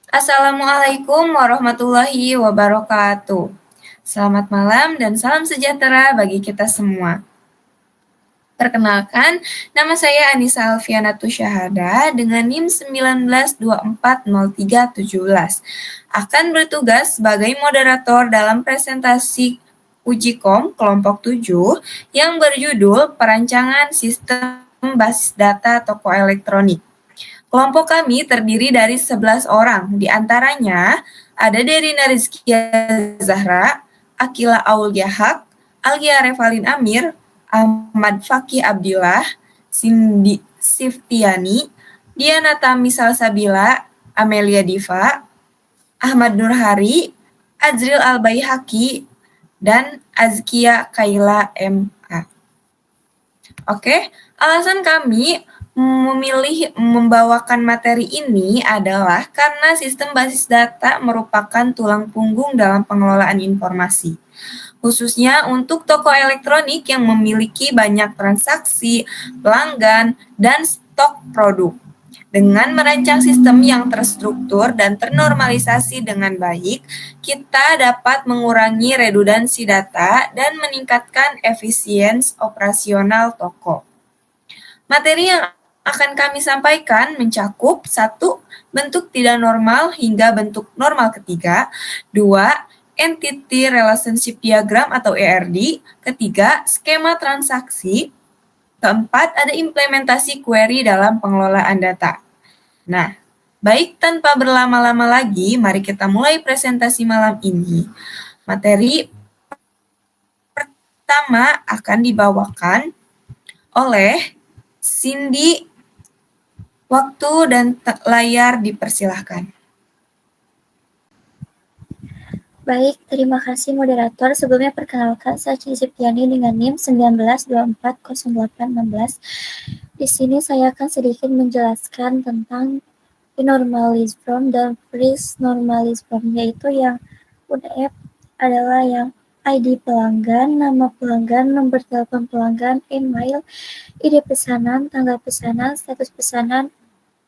Assalamualaikum warahmatullahi wabarakatuh. Selamat malam dan salam sejahtera bagi kita semua. Perkenalkan, nama saya Anissa Alfianatu Syahada dengan NIM 19240317. Akan bertugas sebagai moderator dalam presentasi uji kom kelompok 7 yang berjudul Perancangan Sistem Basis Data Toko Elektronik. Kelompok kami terdiri dari 11 orang, di antaranya ada Derina Rizkia Zahra, Akila Aulia Haq, Algia Revalin Amir, Ahmad Fakih Abdillah, Cindy Siftiani, Diana Tami Salsabila, Amelia Diva, Ahmad Nurhari, Azril Albayhaqi, dan Azkia Kaila M.A. Oke, alasan kami memilih membawakan materi ini adalah karena sistem basis data merupakan tulang punggung dalam pengelolaan informasi, khususnya untuk toko elektronik yang memiliki banyak transaksi, pelanggan, dan stok produk. Dengan merancang sistem yang terstruktur dan ternormalisasi dengan baik, kita dapat mengurangi redundansi data dan meningkatkan efisiensi operasional toko. Materi yang akan kami sampaikan mencakup 1. Bentuk tidak normal hingga bentuk normal ketiga. 2. Entity Relationship Diagram atau ERD. Ketiga, skema transaksi. Keempat, ada implementasi query dalam pengelolaan data. Nah, baik tanpa berlama-lama lagi, mari kita mulai presentasi malam ini. Materi pertama akan dibawakan oleh Cindy. Waktu dan layar dipersilahkan. Baik, terima kasih moderator. Sebelumnya perkenalkan, saya Cindy Siftiani dengan NIM 19240816. Di sini saya akan sedikit menjelaskan tentang normalized form dan pre-normalized form, yaitu yang UNF adalah yang ID pelanggan, nama pelanggan, nomor telepon pelanggan, email, ID pesanan, tanggal pesanan, status pesanan,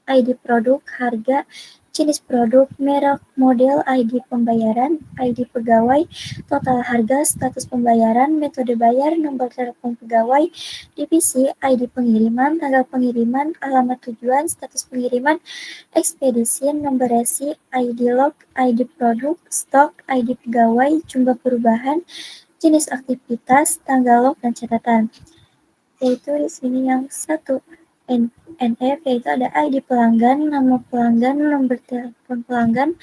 ID produk, harga, jenis produk, merek, model, ID pembayaran, ID pegawai, total harga, status pembayaran, metode bayar, nomor telepon pegawai, divisi, ID pengiriman, tanggal pengiriman, alamat tujuan, status pengiriman, ekspedisi, nomor resi, ID log, ID produk, stok, ID pegawai, jumlah perubahan, jenis aktivitas, tanggal log, dan catatan. Yaitu di sini yang 1. NF, yaitu ada ID pelanggan, nama pelanggan, nomor telepon pelanggan,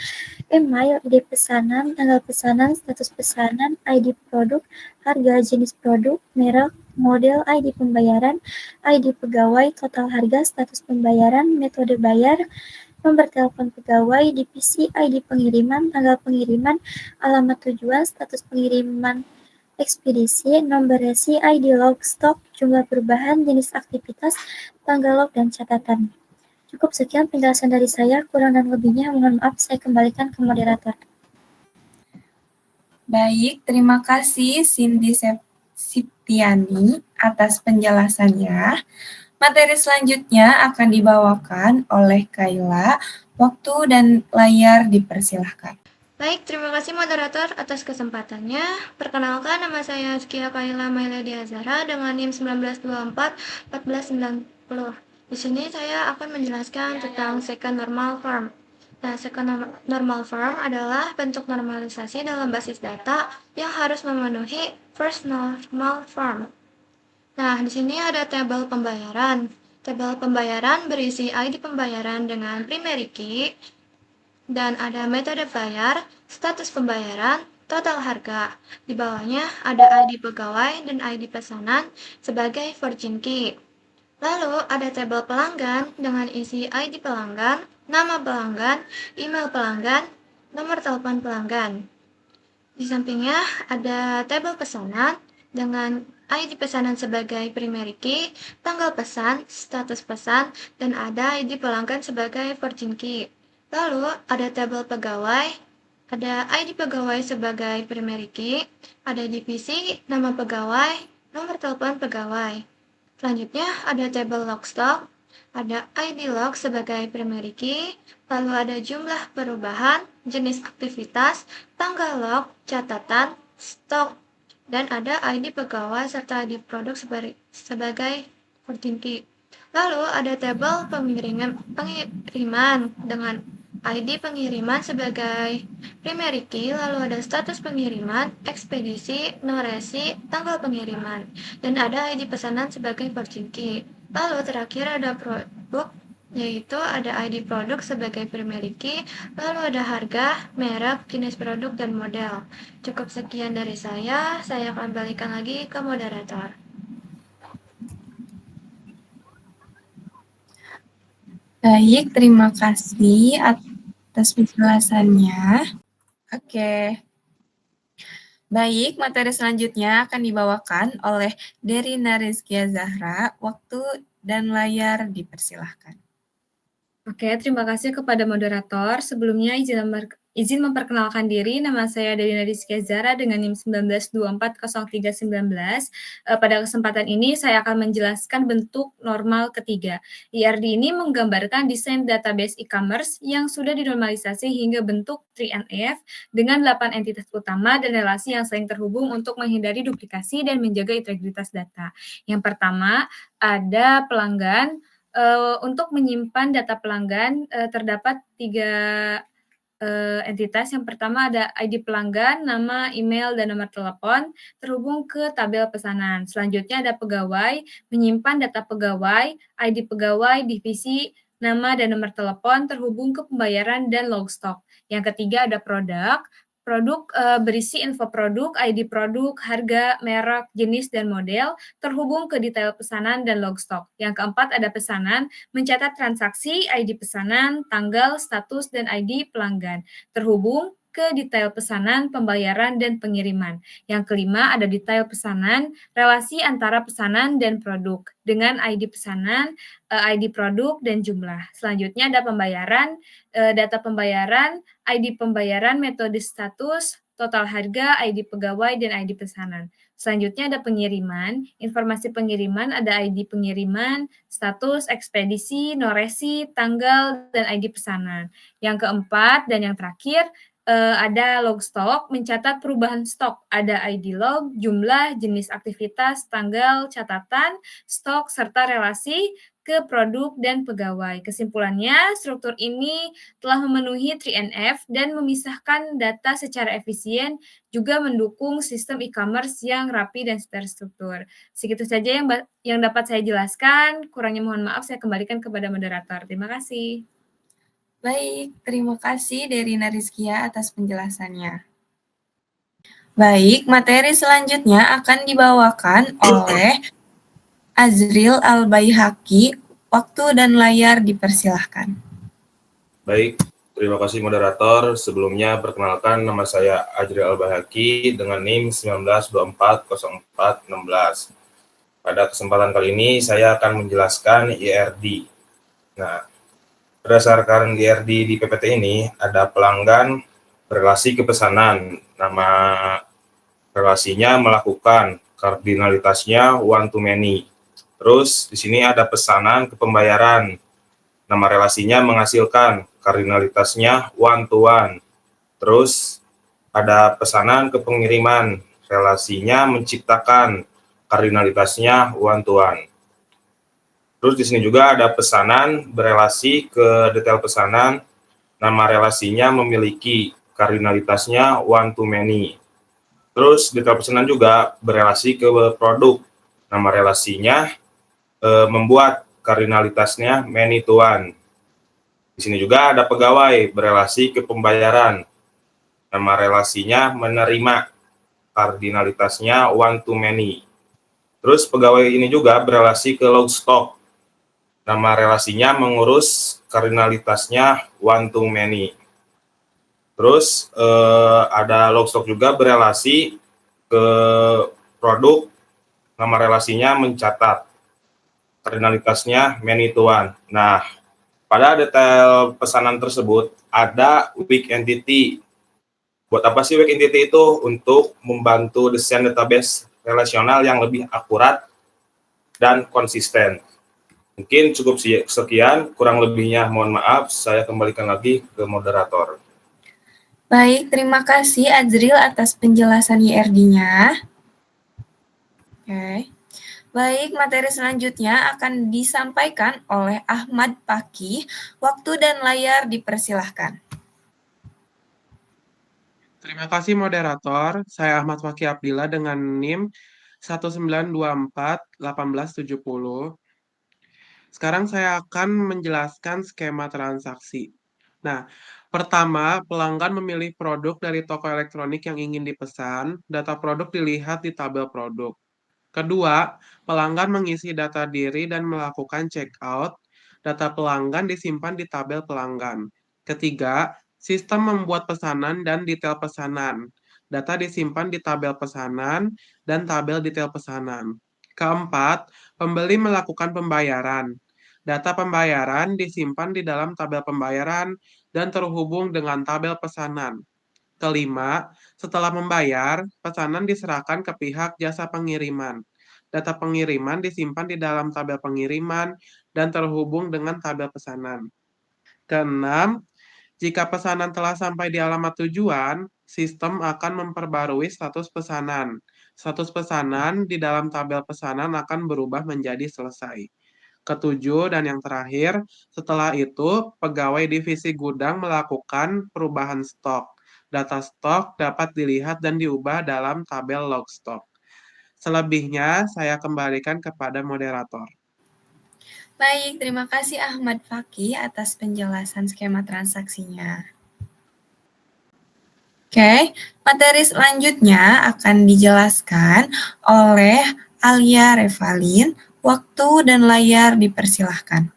email, ID pesanan, tanggal pesanan, status pesanan, ID produk, harga, jenis produk, merek, model, ID pembayaran, ID pegawai, total harga, status pembayaran, metode bayar, nomor telepon pegawai, divisi, ID pengiriman, tanggal pengiriman, alamat tujuan, status pengiriman, ekspedisi, nomor resi, ID log, stok, jumlah perubahan, jenis aktivitas, tanggal log, dan catatan. Cukup sekian penjelasan dari saya, kurang dan lebihnya mohon maaf, saya kembalikan ke moderator. Baik, terima kasih Cindy Siftiani atas penjelasannya. Materi selanjutnya akan dibawakan oleh Kayla. Waktu dan layar dipersilahkan. Baik, terima kasih moderator atas kesempatannya. Perkenalkan, nama saya Azkia Kaila Mailadi Azhara dengan NIM 1924-1490. Di sini saya akan menjelaskan tentang second normal form. Nah, second normal form adalah bentuk normalisasi dalam basis data yang harus memenuhi first normal form. Nah, di sini ada tabel pembayaran. Tabel pembayaran berisi ID pembayaran dengan primary key, dan ada metode bayar, status pembayaran, total harga. Di bawahnya ada ID pegawai dan ID pesanan sebagai virgin key. Lalu ada tabel pelanggan dengan isi ID pelanggan, nama pelanggan, email pelanggan, nomor telepon pelanggan. Di sampingnya ada tabel pesanan dengan ID pesanan sebagai primary key, tanggal pesan, status pesan, dan ada ID pelanggan sebagai virgin key. Lalu ada tabel pegawai, ada ID pegawai sebagai primary key, ada divisi, nama pegawai, nomor telepon pegawai. Selanjutnya ada tabel log stock, ada ID log sebagai primary key, lalu ada jumlah perubahan, jenis aktivitas, tanggal log, catatan, stok, dan ada ID pegawai serta ID produk sebagai virgin key. Lalu ada tabel pengiriman dengan ID pengiriman sebagai primary key, lalu ada status pengiriman, ekspedisi, noresi, tanggal pengiriman, dan ada ID pesanan sebagai virgin key. Lalu terakhir ada produk, yaitu ada ID produk sebagai primary key, lalu ada harga, merek, jenis produk, dan model. Cukup sekian dari saya akan balikan lagi ke moderator. Baik, terima kasih atas penjelasannya. Oke. Baik, materi selanjutnya akan dibawakan oleh Derina Rizkia Zahra. Waktu dan layar dipersilahkan. Oke, terima kasih kepada moderator. Sebelumnya izin memperkenalkan diri. Nama saya Derina Rizkia Zahra dengan NIM 19240319. Pada kesempatan ini saya akan menjelaskan bentuk normal ketiga. IRD ini menggambarkan desain database e-commerce yang sudah dinormalisasi hingga bentuk 3NF dengan 8 entitas utama dan relasi yang saling terhubung untuk menghindari duplikasi dan menjaga integritas data. Yang pertama, ada pelanggan. Untuk menyimpan data pelanggan terdapat 3 entitas. Yang pertama ada ID pelanggan, nama, email, dan nomor telepon terhubung ke tabel pesanan. Selanjutnya ada pegawai, menyimpan data pegawai, ID pegawai, divisi, nama, dan nomor telepon terhubung ke pembayaran dan log stok. Yang ketiga ada produk. Produk berisi info produk, ID produk, harga, merek, jenis, dan model, terhubung ke detail pesanan dan log stok. Yang keempat ada pesanan, mencatat transaksi, ID pesanan, tanggal, status, dan ID pelanggan, terhubung ke detail pesanan, pembayaran, dan pengiriman. Yang kelima ada detail pesanan, relasi antara pesanan dan produk, dengan ID pesanan, ID produk, dan jumlah. Selanjutnya ada pembayaran, data pembayaran, ID pembayaran, metode status, total harga, ID pegawai, dan ID pesanan. Selanjutnya ada pengiriman, informasi pengiriman, ada ID pengiriman, status, ekspedisi, noresi, tanggal, dan ID pesanan. Yang keempat dan yang terakhir, ada log stok, mencatat perubahan stok, ada ID log, jumlah, jenis aktivitas, tanggal, catatan, stok, serta relasi ke produk dan pegawai. Kesimpulannya, struktur ini telah memenuhi 3NF dan memisahkan data secara efisien, juga mendukung sistem e-commerce yang rapi dan terstruktur. Segitu saja yang dapat saya jelaskan. Kurangnya mohon maaf, saya kembalikan kepada moderator. Terima kasih. Baik, terima kasih Derina Rizkia atas penjelasannya. Baik, materi selanjutnya akan dibawakan oleh Azril Al-Baihaqi. Waktu dan layar dipersilahkan. Baik, terima kasih moderator. Sebelumnya perkenalkan, nama saya Azril Al-Baihaqi dengan NIM 19240416. Pada kesempatan kali ini saya akan menjelaskan IRD. Nah, berdasarkan IRD di PPT ini ada pelanggan berelasi ke pesanan. Nama relasinya melakukan, kardinalitasnya one to many. Terus di sini ada pesanan ke pembayaran. Nama relasinya menghasilkan, kardinalitasnya one to one. Terus ada pesanan ke pengiriman, relasinya menciptakan, kardinalitasnya one to one. Terus di sini juga ada pesanan berelasi ke detail pesanan, nama relasinya memiliki, kardinalitasnya one to many. Terus detail pesanan juga berelasi ke produk, nama relasinya membuat, kardinalitasnya many to one. Di sini juga ada pegawai berelasi ke pembayaran, nama relasinya menerima, kardinalitasnya one to many. Terus pegawai ini juga berelasi ke log stock, nama relasinya mengurus, kardinalitasnya one to many. Terus ada log stock juga berelasi ke produk, nama relasinya mencatat, kardinalitasnya many to one. Nah, pada detail pesanan tersebut ada weak entity. Buat apa sih weak entity itu? Untuk membantu desain database relasional yang lebih akurat dan konsisten. Mungkin cukup sekian, kurang lebihnya mohon maaf, saya kembalikan lagi ke moderator. Baik, terima kasih Azril atas penjelasan IRD-nya. Oke. Baik, materi selanjutnya akan disampaikan oleh Ahmad Fakih. Waktu dan layar dipersilahkan. Terima kasih moderator. Saya Ahmad Fakih Abdillah dengan NIM 1924-1870. Sekarang saya akan menjelaskan skema transaksi. Nah, pertama, pelanggan memilih produk dari toko elektronik yang ingin dipesan. Data produk dilihat di tabel produk. Kedua, pelanggan mengisi data diri dan melakukan checkout. Data pelanggan disimpan di tabel pelanggan. Ketiga, sistem membuat pesanan dan detail pesanan. Data disimpan di tabel pesanan dan tabel detail pesanan. Keempat, pembeli melakukan pembayaran. Data pembayaran disimpan di dalam tabel pembayaran dan terhubung dengan tabel pesanan. Kelima, setelah membayar, pesanan diserahkan ke pihak jasa pengiriman. Data pengiriman disimpan di dalam tabel pengiriman dan terhubung dengan tabel pesanan. Keenam, jika pesanan telah sampai di alamat tujuan, sistem akan memperbarui status pesanan. Status pesanan di dalam tabel pesanan akan berubah menjadi selesai. Ketujuh dan yang terakhir, setelah itu pegawai divisi gudang melakukan perubahan stok. Data stok dapat dilihat dan diubah dalam tabel log stok. Selebihnya saya kembalikan kepada moderator. Baik, terima kasih Ahmad Fakih atas penjelasan skema transaksinya. Oke, materi selanjutnya akan dijelaskan oleh Alia Revalin. Waktu dan layar dipersilahkan.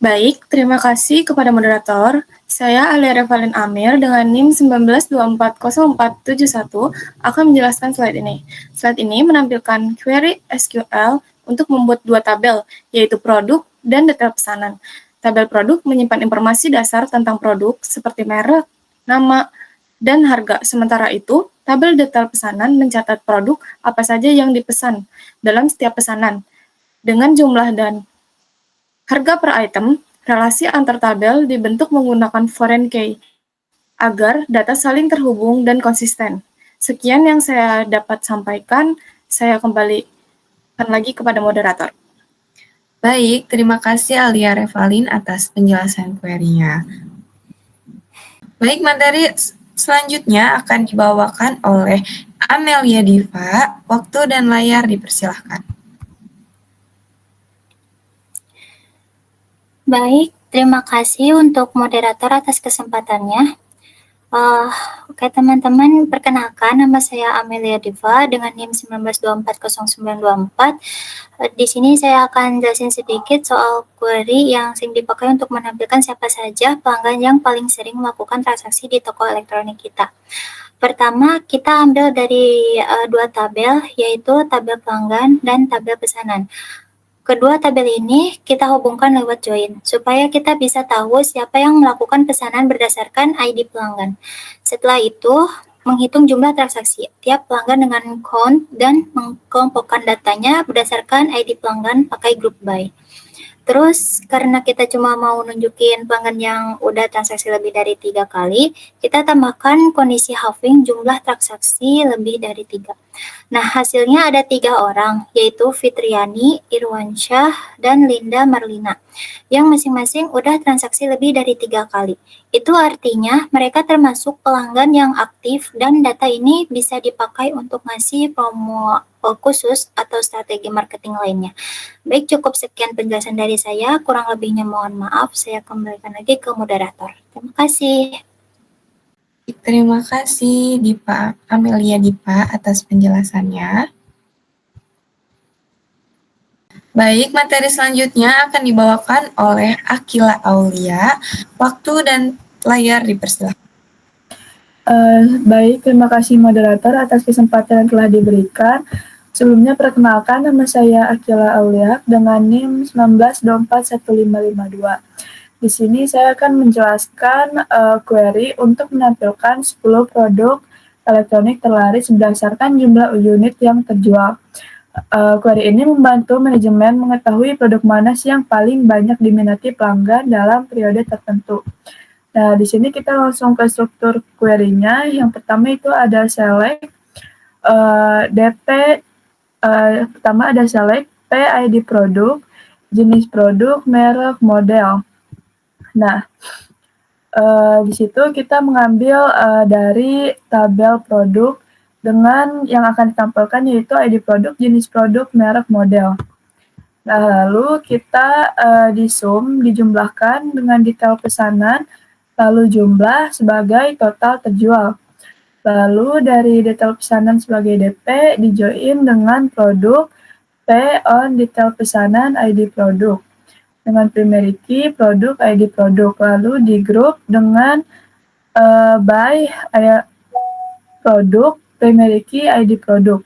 Baik, terima kasih kepada moderator. Saya Alia Revalin Amir dengan NIM 19240471 akan menjelaskan slide ini. Slide ini menampilkan query SQL untuk membuat dua tabel, yaitu produk dan detail pesanan. Tabel produk menyimpan informasi dasar tentang produk seperti merek, nama, dan harga. Sementara itu, tabel detail pesanan mencatat produk apa saja yang dipesan dalam setiap pesanan, dengan jumlah dan harga per item. Relasi antar tabel dibentuk menggunakan foreign key agar data saling terhubung dan konsisten. Sekian yang saya dapat sampaikan, saya kembalikan lagi kepada moderator. Baik, terima kasih Alia Revalin atas penjelasan query-nya. Baik, materi selanjutnya akan dibawakan oleh Amelia Diva. Waktu dan layar dipersilahkan. Baik, terima kasih untuk moderator atas kesempatannya. Oke teman-teman, perkenalkan nama saya Amelia Diva dengan NIM 19240924. Di sini saya akan jelasin sedikit soal query yang sering dipakai untuk menampilkan siapa saja pelanggan yang paling sering melakukan transaksi di toko elektronik kita. Pertama, kita ambil dari dua tabel, yaitu tabel pelanggan dan tabel pesanan. Kedua tabel ini kita hubungkan lewat join, supaya kita bisa tahu siapa yang melakukan pesanan berdasarkan ID pelanggan. Setelah itu, menghitung jumlah transaksi tiap pelanggan dengan count dan mengkelompokkan datanya berdasarkan ID pelanggan pakai group by. Terus, karena kita cuma mau nunjukin pelanggan yang udah transaksi lebih dari 3 kali, kita tambahkan kondisi halving jumlah transaksi lebih dari 3. Nah, hasilnya ada 3 orang, yaitu Fitriani, Irwansyah, dan Linda Marlina, yang masing-masing udah transaksi lebih dari 3 kali. Itu artinya mereka termasuk pelanggan yang aktif dan data ini bisa dipakai untuk ngasih promo khusus atau strategi marketing lainnya. Baik, cukup sekian penjelasan dari saya. Kurang lebihnya mohon maaf, saya kembalikan lagi ke moderator. Terima kasih. Terima kasih Dipa, Amelia Dipa atas penjelasannya. Baik, materi selanjutnya akan dibawakan oleh Akila Aulia. Waktu dan layar dipersilakan. Baik, terima kasih moderator atas kesempatan yang telah diberikan. Sebelumnya perkenalkan, nama saya Akila Aulia dengan NIM 19241552. Di sini saya akan menjelaskan query untuk menampilkan 10 produk elektronik terlaris berdasarkan jumlah unit yang terjual. Query ini membantu manajemen mengetahui produk mana sih yang paling banyak diminati pelanggan dalam periode tertentu. Nah, di sini kita langsung ke struktur query-nya. Yang pertama itu ada select, DP, pertama ada select, PID produk, jenis produk, merek, model. Nah, di situ kita mengambil dari tabel produk dengan yang akan ditampilkan yaitu ID produk, jenis produk, merek, model. Nah, lalu kita dijumlahkan dengan detail pesanan, lalu jumlah sebagai total terjual. Lalu dari detail pesanan sebagai DP dijoin dengan produk, P on detail pesanan ID produk. Dengan primary key produk ID produk. Lalu di grup dengan by produk, primary key ID produk.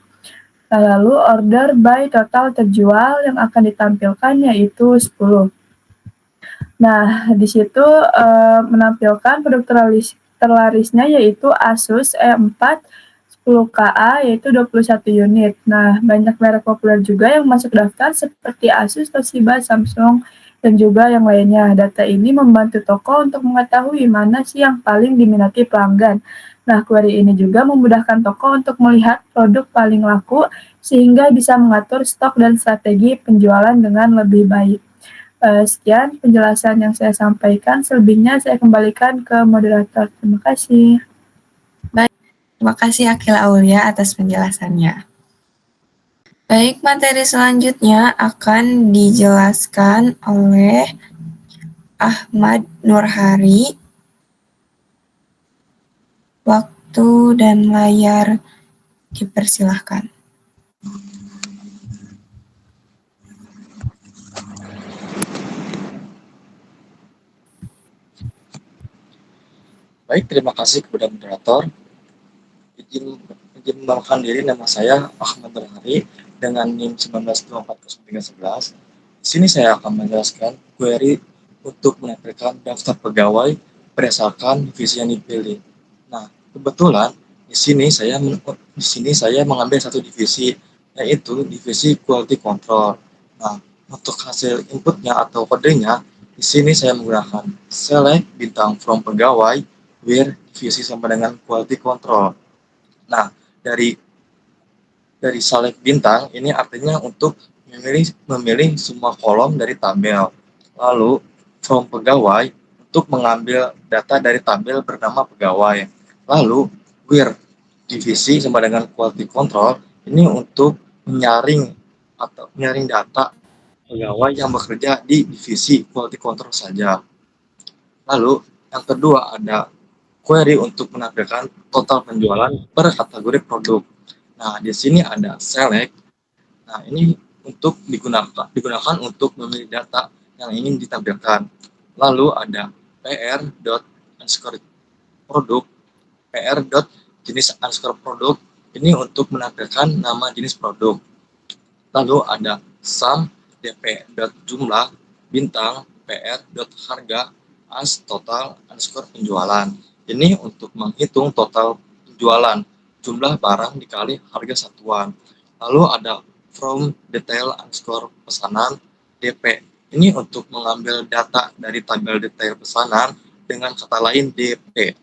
Nah, lalu order by total terjual yang akan ditampilkan yaitu 10. Nah, di situ menampilkan produk terlarisnya yaitu Asus E4 10KA yaitu 21 unit. Nah, banyak merek populer juga yang masuk daftar seperti Asus, Toshiba, Samsung, dan juga yang lainnya. Data ini membantu toko untuk mengetahui mana sih yang paling diminati pelanggan. Nah, query ini juga memudahkan toko untuk melihat produk paling laku sehingga bisa mengatur stok dan strategi penjualan dengan lebih baik. Sekian penjelasan yang saya sampaikan. Selebihnya saya kembalikan ke moderator. Terima kasih. Terima kasih Akila Aulia atas penjelasannya. Baik, materi selanjutnya akan dijelaskan oleh Ahmad Nurhari. Waktu dan layar dipersilahkan. Baik, terima kasih kepada moderator. Izin memperkenalkan diri, nama saya Ahmad Nurhari dengan NIM 19240311. Di sini saya akan menjelaskan query untuk menampilkan daftar pegawai berdasarkan divisi yang dipilih. Nah, kebetulan di sini saya mengambil satu divisi, yaitu divisi quality control. Nah, untuk hasil inputnya atau kodenya, di sini saya menggunakan select bintang from pegawai where divisi sama dengan quality control. Nah, dari select bintang ini artinya untuk memilih semua kolom dari tabel. Lalu from pegawai untuk mengambil data dari tabel bernama pegawai. Lalu where divisi sama dengan quality control ini untuk menyaring data pegawai yang bekerja di divisi quality control saja. Lalu yang kedua ada query untuk menampilkan total penjualan per kategori produk. Nah, di sini ada select. Nah, ini untuk digunakan untuk memilih data yang ingin ditampilkan. Lalu ada pr.produk, pr.jenis_produk. Ini untuk menampilkan nama jenis produk. Lalu ada sum dp.jumlah bintang pr.harga as total _penjualan. Ini untuk menghitung total penjualan, jumlah barang dikali harga satuan. Lalu ada from detail pesanan DP. Ini untuk mengambil data dari tabel detail pesanan dengan kata lain DP.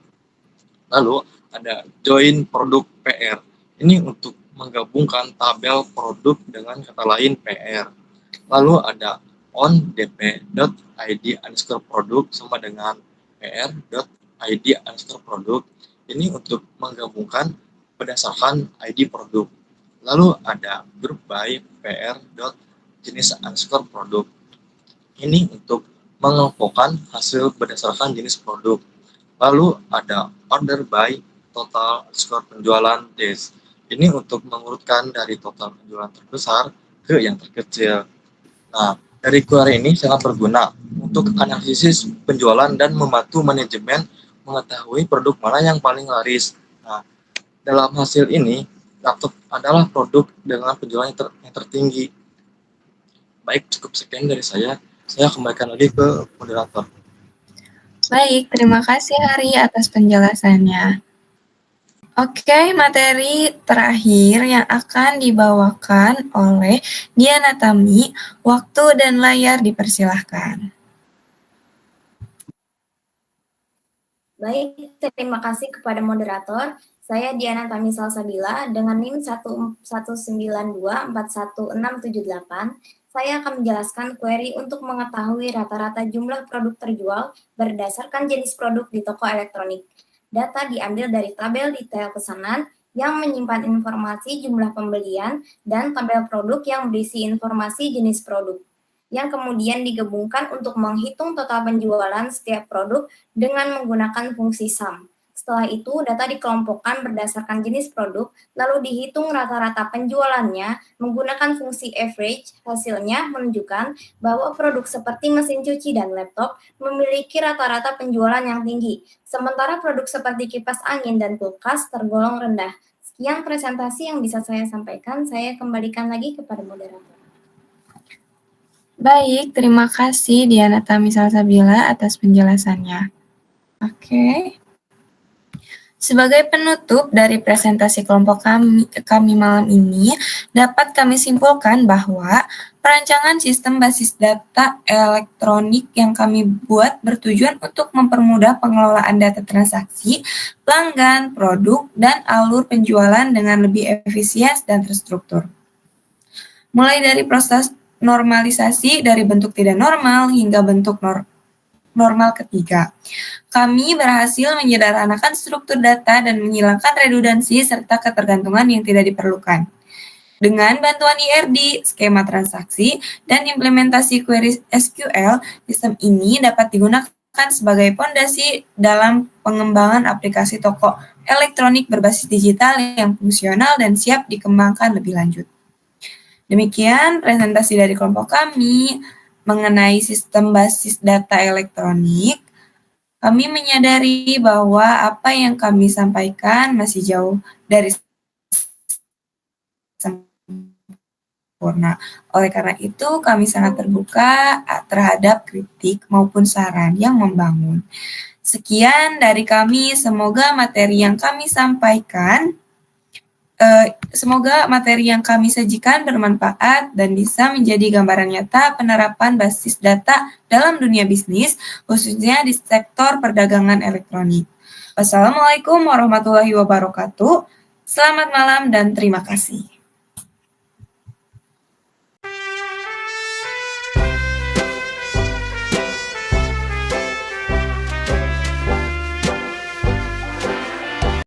Lalu ada join produk PR. Ini untuk menggabungkan tabel produk dengan kata lain PR. Lalu ada on dp.id_produk sama dengan pr.id_produk. Ini untuk menggabungkan berdasarkan ID produk. Lalu ada group by pr.jenis_produk. Ini untuk mengelompokkan hasil berdasarkan jenis produk. Lalu ada order by total penjualan days. Ini untuk mengurutkan dari total penjualan terbesar ke yang terkecil. Nah, dari query ini sangat berguna untuk analisis penjualan dan membantu manajemen mengetahui produk mana yang paling laris. Nah, dalam hasil ini, laptop adalah produk dengan penjualan yang tertinggi. Baik, cukup sekian dari saya. Saya kembalikan lagi ke moderator. Baik, terima kasih Hari atas penjelasannya. Oke, materi terakhir yang akan dibawakan oleh Diana Tami, waktu dan layar dipersilahkan. Baik, terima kasih kepada moderator. Saya Diana Tami Salsabila dengan NIM 192416778. Saya akan menjelaskan query untuk mengetahui rata-rata jumlah produk terjual berdasarkan jenis produk di toko elektronik. Data diambil dari tabel detail pesanan yang menyimpan informasi jumlah pembelian dan tabel produk yang berisi informasi jenis produk, yang kemudian digabungkan untuk menghitung total penjualan setiap produk dengan menggunakan fungsi sum. Setelah itu, data dikelompokkan berdasarkan jenis produk, lalu dihitung rata-rata penjualannya menggunakan fungsi average. Hasilnya menunjukkan bahwa produk seperti mesin cuci dan laptop memiliki rata-rata penjualan yang tinggi, sementara produk seperti kipas angin dan kulkas tergolong rendah. Sekian presentasi yang bisa saya sampaikan, saya kembalikan lagi kepada moderator. Baik, terima kasih Diana Tami Salsabila atas penjelasannya. Oke. Sebagai penutup dari presentasi kelompok kami malam ini, dapat kami simpulkan bahwa perancangan sistem basis data elektronik yang kami buat bertujuan untuk mempermudah pengelolaan data transaksi, pelanggan, produk, dan alur penjualan dengan lebih efisien dan terstruktur. Mulai dari proses normalisasi dari bentuk tidak normal hingga bentuk normal ketiga. Kami berhasil menyederhanakan struktur data dan menghilangkan redundansi serta ketergantungan yang tidak diperlukan. Dengan bantuan IRD, skema transaksi, dan implementasi query SQL, sistem ini dapat digunakan sebagai fondasi dalam pengembangan aplikasi toko elektronik berbasis digital yang fungsional dan siap dikembangkan lebih lanjut. Demikian presentasi dari kelompok kami mengenai sistem basis data elektronik. Kami menyadari bahwa apa yang kami sampaikan masih jauh dari sempurna. Oleh karena itu, kami sangat terbuka terhadap kritik maupun saran yang membangun. Sekian dari kami, semoga materi yang kami sampaikan semoga materi yang kami sajikan bermanfaat dan bisa menjadi gambaran nyata penerapan basis data dalam dunia bisnis, khususnya di sektor perdagangan elektronik. Wassalamualaikum warahmatullahi wabarakatuh. Selamat malam dan terima kasih.